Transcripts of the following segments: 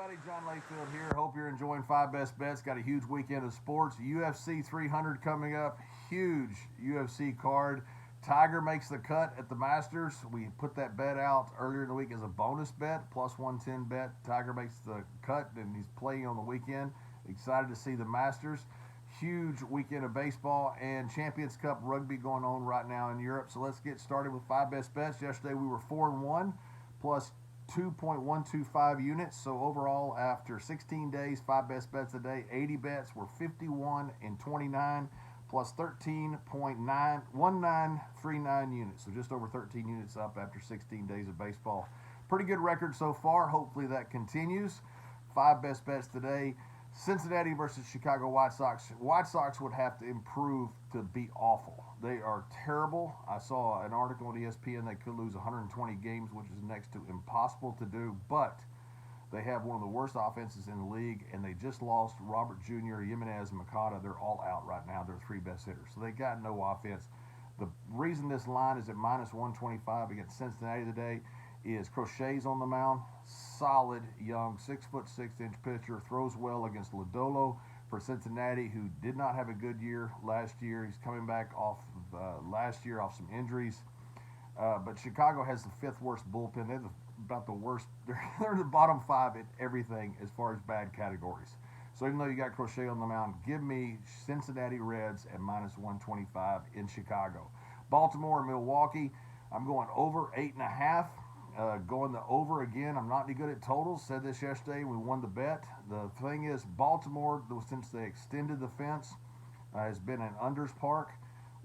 everybody. John Layfield here. Hope you're enjoying Five Best Bets. Got a huge weekend of sports. UFC 300 coming up. Huge UFC card. Tiger makes the cut at the Masters. We put that bet out earlier in the week as a bonus bet, plus 110 bet. Tiger makes the cut, and he's playing on the weekend. Excited to see the Masters. Huge weekend of baseball and Champions Cup rugby going on right now in Europe. So let's get started with Five Best Bets. Yesterday we were 4-1 plus 2.125 units. So overall, after 16 days, Five Best Bets a day, 80 bets were 51 and 29 plus 13.1939 units. So just over 13 units up after 16 days of baseball. Pretty good record so far. Hopefully that continues. Five Best Bets today. Cincinnati versus Chicago White Sox. White Sox would have to improve to be awful. They are terrible. I saw an article on ESPN they could lose 120 games, which is next to impossible to do, but they have one of the worst offenses in the league, and they just lost Robert Jr., Jimenez, and Makata. They're all out right now. They're three best hitters, so they got no offense. The reason this line is at minus 125 against Cincinnati today is Crochet's on the mound. Solid, young, 6'6" pitcher. Throws well against Lodolo for Cincinnati, who did not have a good year last year. He's coming back off last year off some injuries. But Chicago has the fifth worst bullpen. They're about the worst. They're the bottom five in everything as far as bad categories. So even though you got Crochet on the mound, give me Cincinnati Reds at minus 125 in Chicago. Baltimore and Milwaukee, I'm going over 8.5. Going the over again. I'm not any good at totals. Said this yesterday. We won the bet. The thing is, Baltimore, since they extended the fence, has been an unders park.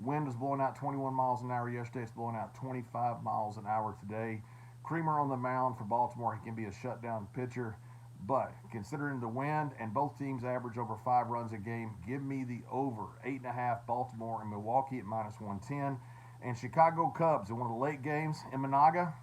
Wind was blowing out 21 miles an hour yesterday. It's blowing out 25 miles an hour today. Creamer on the mound for Baltimore. He can be a shutdown pitcher. But considering the wind and both teams average over 5 runs a game, give me the over 8.5 Baltimore and Milwaukee at minus 110. And Chicago Cubs in one of the late games in Monaga.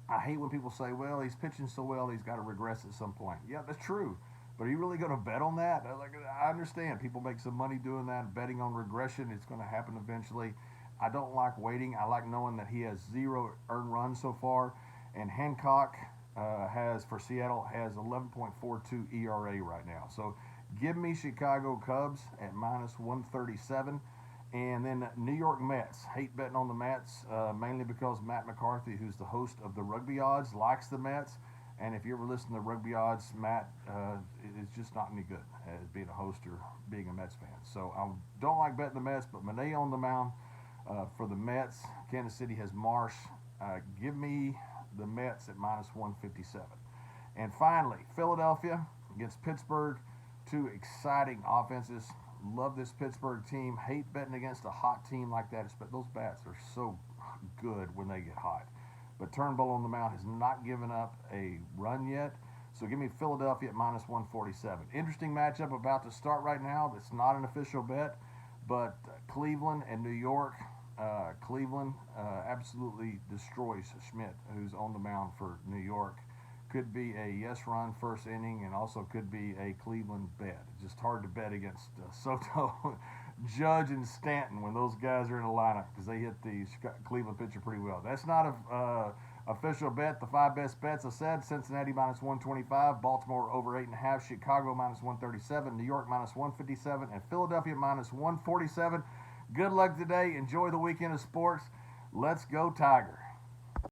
I hate when people say, well, he's pitching so well, he's got to regress at some point. Yeah, that's true. But are you really going to bet on that? I understand people make some money doing that, betting on regression. It's going to happen eventually. I don't like waiting. I like knowing that he has 0 earned runs so far. And Hancock for Seattle, has 11.42 ERA right now. So give me Chicago Cubs at minus 137. And then New York Mets. Hate betting on the Mets, mainly because Matt McCarthy, who's the host of the Rugby Odds, likes the Mets. And if you ever listen to Rugby Odds, Matt is just not any good as being a host or being a Mets fan. So I don't like betting the Mets, but Monet on the mound for the Mets. Kansas City has Marsh. Give me the Mets at minus 157. And finally, Philadelphia against Pittsburgh. Two exciting offenses. Love this Pittsburgh team. Hate betting against a hot team like that. But those bats are so good when they get hot. But Turnbull on the mound has not given up a run yet. So give me Philadelphia at minus 147. Interesting matchup about to start right now. That's not an official bet. But Cleveland and New York. Cleveland absolutely destroys Schmidt, who's on the mound for New York. Could be a yes run first inning and also could be a Cleveland bet. It's just hard to bet against Soto, Judge, and Stanton when those guys are in the lineup because they hit the Cleveland pitcher pretty well. That's not a official bet. The 5 best bets I said: Cincinnati minus 125, Baltimore over 8.5, Chicago minus 137, New York minus 157, and Philadelphia minus 147. Good luck today. Enjoy the weekend of sports. Let's go Tigers.